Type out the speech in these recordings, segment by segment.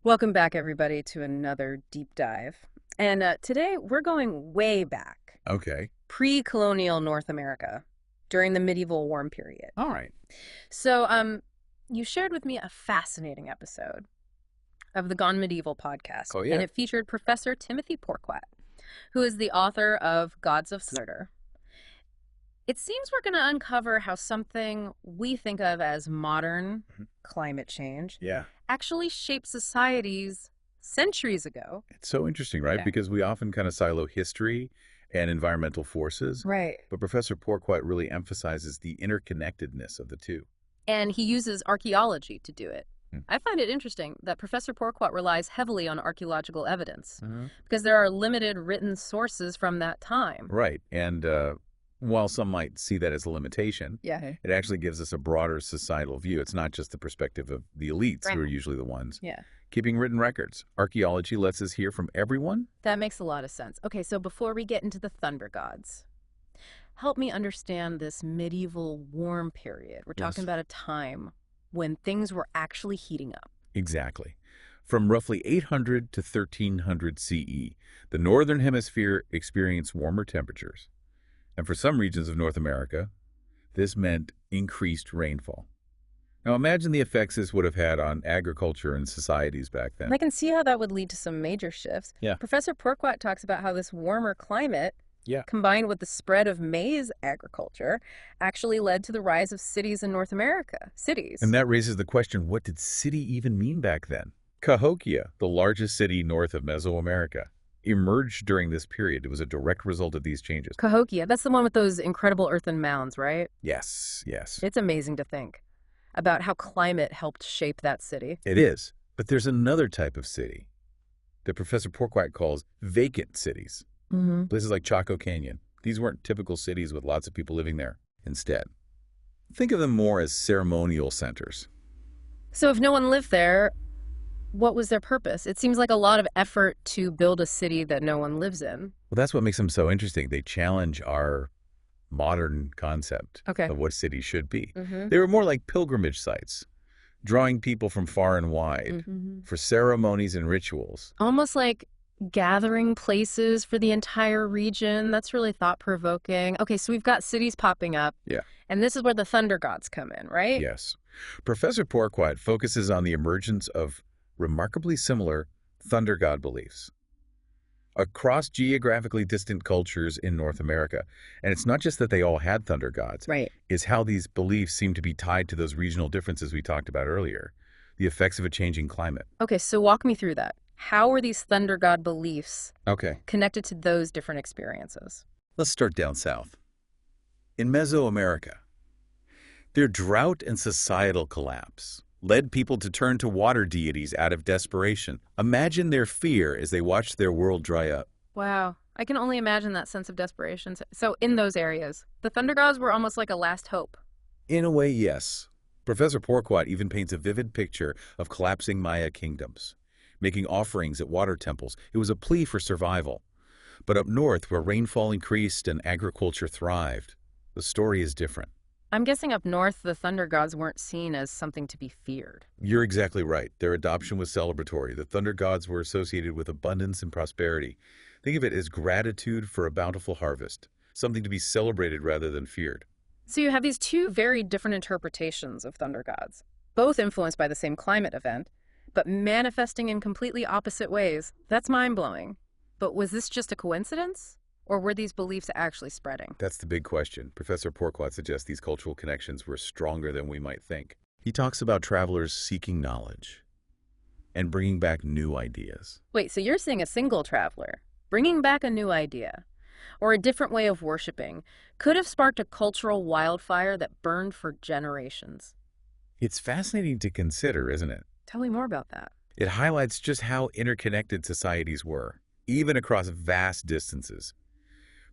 Welcome back, everybody, to another deep dive. And today we're going way back, Okay. pre-colonial North America, during the medieval warm period. All right. So, you shared with me a fascinating episode of the Gone Medieval podcast, Oh, and yeah. it featured Professor Timothy Porquat, who is the author of Gods of Thunder. It seems we're going to uncover how something we think of as modern Mhm. climate change Yeah. actually shaped societies centuries ago. It's so interesting, right? Yeah. Because we often kind of silo history and environmental forces, Right. but Professor Porquat really emphasizes the interconnectedness of the two. And he uses archaeology to do it. Hmm. I find it interesting that Professor Porquat relies heavily on archaeological evidence Mhm. because there are limited written sources from that time. Right. And while some might see that as a limitation, Yeah. it actually gives us a broader societal view. It's not just the perspective of the elites who are Right. usually the ones Yeah. keeping written records. Archaeology lets us hear from everyone. That makes a lot of sense. Okay, so before we get into the thunder gods, help me understand this medieval warm period. We're talking Yes. about a time when things were actually heating up. Exactly. From roughly 800 to 1300 CE, the Northern Hemisphere experienced warmer temperatures. And for some regions of North America, this meant increased rainfall. Now imagine the effects this would have had on agriculture and societies back then. I can see how that would lead to some major shifts. Yeah. Professor Porquat talks about how this warmer climate, Yeah. combined with the spread of maize agriculture, actually led to the rise of cities in North America. Cities. And that raises the question, what did city even mean back then? Cahokia, the largest city north of Mesoamerica, emerged during this period. It was a direct result of these changes. Cahokia, that's the one with those incredible earthen mounds, right? Yes, yes. It's amazing to think about how climate helped shape that city. It is. But there's another type of city that Professor Porquat calls vacant cities. Mm-hmm. Places like Chaco Canyon. These weren't typical cities with lots of people living there. Instead, think of them more as ceremonial centers. So if no one lived there, what was their purpose? It seems like a lot of effort to build a city that no one lives in. Well, that's what makes them so interesting. They challenge our modern concept Okay. of what cities should be. Mm-hmm. They were more like pilgrimage sites, drawing people from far and wide Mm-hmm. for ceremonies and rituals. Almost like gathering places for the entire region. That's really thought-provoking. Okay, so we've got cities popping up. Yeah. And this is where the thunder gods come in, right? Yes. Professor Porquat focuses on the emergence of remarkably similar thunder god beliefs across geographically distant cultures in North America. And it's not just that they all had thunder gods. Right. It's how these beliefs seem to be tied to those regional differences we talked about earlier, the effects of a changing climate. Okay, so walk me through that. How were these thunder god beliefs Okay. connected to those different experiences? Let's start down south. In Mesoamerica, their drought and societal collapse led people to turn to water deities out of desperation. Imagine their fear as they watched their world dry up. Wow. I can only imagine that sense of desperation. So in those areas, the thunder gods were almost like a last hope. In a way, yes. Professor Porquat even paints a vivid picture of collapsing Maya kingdoms, making offerings at water temples. It was a plea for survival. But up north, where rainfall increased and agriculture thrived, the story is different. I'm guessing up north, the thunder gods weren't seen as something to be feared. You're exactly right. Their adoption was celebratory. The thunder gods were associated with abundance and prosperity. Think of it as gratitude for a bountiful harvest, something to be celebrated rather than feared. So you have these two very different interpretations of thunder gods, both influenced by the same climate event, but manifesting in completely opposite ways. That's mind-blowing. But was this just a coincidence? Or were these beliefs actually spreading? That's the big question. Professor Porquat suggests these cultural connections were stronger than we might think. He talks about travelers seeking knowledge and bringing back new ideas. Wait, so you're seeing a single traveler bringing back a new idea or a different way of worshiping could have sparked a cultural wildfire that burned for generations. It's fascinating to consider, isn't it? Tell me more about that. It highlights just how interconnected societies were, even across vast distances.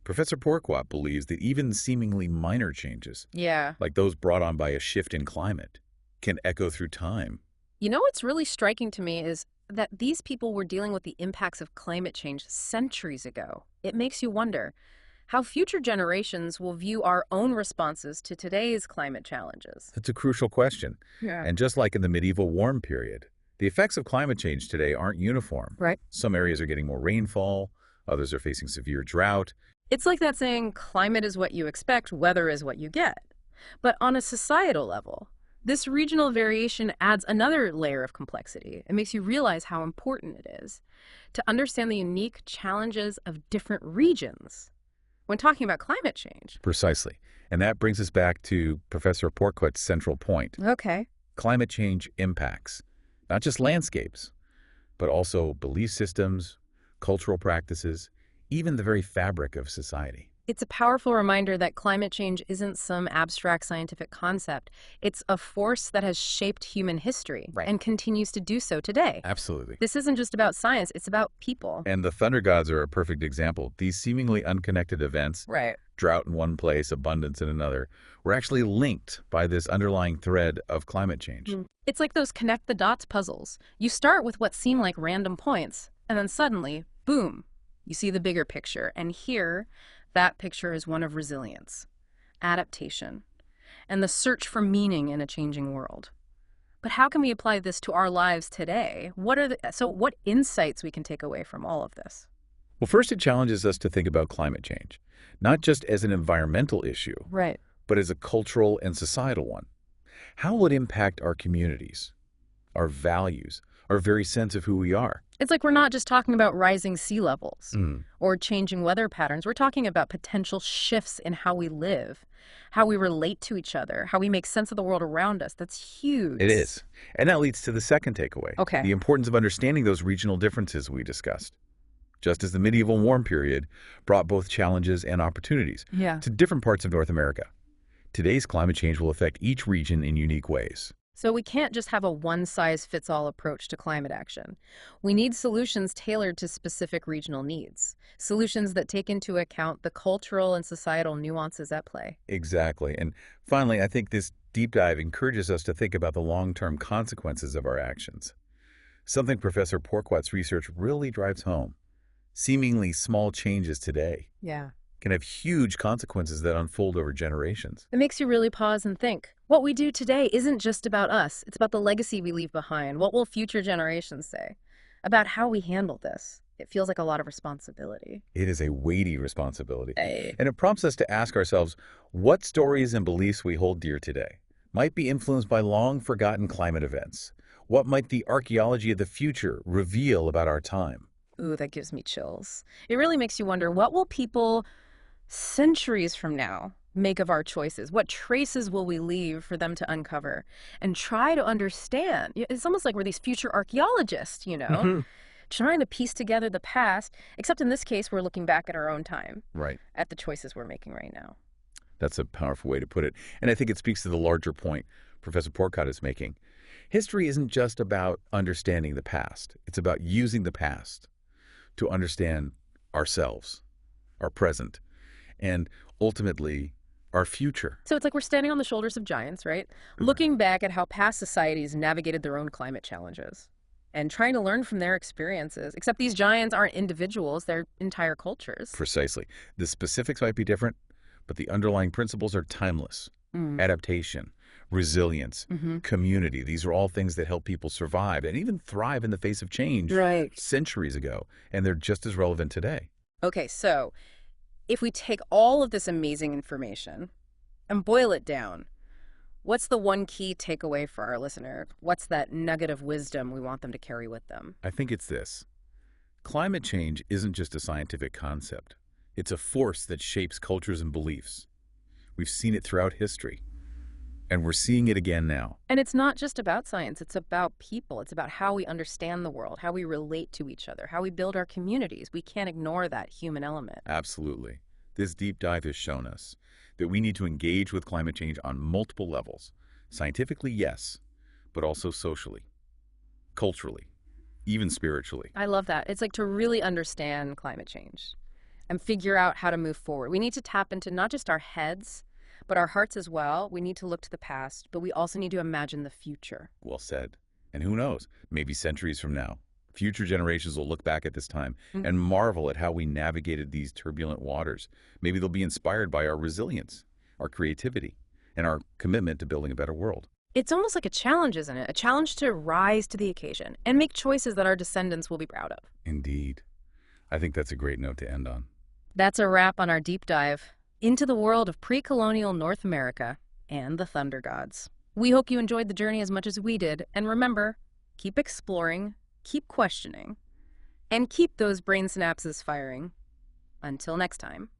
Professor Porquat believes that even seemingly minor changes, Yeah. like those brought on by a shift in climate, can echo through time. You know what's really striking to me is that these people were dealing with the impacts of climate change centuries ago. It makes you wonder how future generations will view our own responses to today's climate challenges. That's a crucial question. Yeah. And just like in the medieval warm period, The effects of climate change today aren't uniform. Right. Some areas are getting more rainfall, others are facing severe drought. It's like that saying, climate is what you expect, weather is what you get. But on a societal level, this regional variation adds another layer of complexity. It makes you realize how important it is to understand the unique challenges of different regions when talking about climate change. Precisely. And that brings us back to Professor Porquat's central point. Okay. Climate change impacts not just landscapes, but also belief systems, cultural practices, even the very fabric of society. It's a powerful reminder that climate change isn't some abstract scientific concept. It's a force that has shaped human history and continues to do so today. Absolutely. This isn't just about science, it's about people. And the thunder gods are a perfect example. These seemingly unconnected events, Right. drought in one place, abundance in another, were actually linked by this underlying thread of climate change. It's like those connect the dots puzzles. You start with what seem like random points, and then suddenly, boom, you see the bigger picture. And here, that picture is one of resilience, adaptation, and the search for meaning in a changing world. But how can we apply this to our lives today? What insights we can take away from all of this? Well, first, it challenges us to think about climate change, not just as an environmental issue, Right. but as a cultural and societal one. How will it impact our communities, our values, our very sense of who we are? It's like we're not just talking about rising sea levels or changing weather patterns. We're talking about potential shifts in how we live, how we relate to each other, how we make sense of the world around us. That's huge. It is. And that leads to the second takeaway. Okay. The importance of understanding those regional differences we discussed. Just as the medieval warm period brought both challenges and opportunities to different parts of North America, today's climate change will affect each region in unique ways. So we can't just have a one-size-fits-all approach to climate action. We need solutions tailored to specific regional needs, solutions that take into account the cultural and societal nuances at play. Exactly. And finally, I think this deep dive encourages us to think about the long-term consequences of our actions. Something Professor Porquat's research really drives home. Seemingly small changes today can have huge consequences that unfold over generations. It makes you really pause and think. What we do today isn't just about us. It's about the legacy we leave behind. What will future generations say about how we handle this? It feels like a lot of responsibility. It is a weighty responsibility. And it prompts us to ask ourselves what stories and beliefs we hold dear today might be influenced by long-forgotten climate events. What might the archaeology of the future reveal about our time? Ooh, that gives me chills. It really makes you wonder, what will people centuries from now make of our choices? What traces will we leave for them to uncover and try to understand? It's almost like we're these future archaeologists, trying to piece together the past, except in this case, we're looking back at our own time, at the choices we're making right now. That's a powerful way to put it. And I think it speaks to the larger point Professor Porquat is making. History isn't just about understanding the past. It's about using the past to understand ourselves, our present, and ultimately our future. So it's like we're standing on the shoulders of giants, right? Looking back at how past societies navigated their own climate challenges and trying to learn from their experiences. Except these giants aren't individuals, they're entire cultures. Precisely. The specifics might be different, but the underlying principles are timeless. Adaptation, resilience, community. These are all things that help people survive and even thrive in the face of change centuries ago. And they're just as relevant today. Okay, so if we take all of this amazing information and boil it down, what's the one key takeaway for our listener? What's that nugget of wisdom we want them to carry with them? I think it's this. Climate change isn't just a scientific concept. It's a force that shapes cultures and beliefs. We've seen it throughout history, and we're seeing it again now. And it's not just about science. It's about people. It's about how we understand the world, how we relate to each other, how we build our communities. We can't ignore that human element. Absolutely. This deep dive has shown us that we need to engage with climate change on multiple levels. Scientifically, yes, but also socially, culturally, even spiritually. I love that. It's like to really understand climate change and figure out how to move forward. We need to tap into not just our heads, but our hearts as well. We need to look to the past, but we also need to imagine the future. Well said. And who knows, maybe centuries from now, future generations will look back at this time and marvel at how we navigated these turbulent waters. Maybe they'll be inspired by our resilience, our creativity, and our commitment to building a better world. It's almost like a challenge, isn't it? A challenge to rise to the occasion and make choices that our descendants will be proud of. Indeed. I think that's a great note to end on. That's a wrap on our deep dive into the world of pre-colonial North America and the Thunder Gods. We hope you enjoyed the journey as much as we did, and remember, keep exploring, keep questioning, and keep those brain synapses firing. Until next time.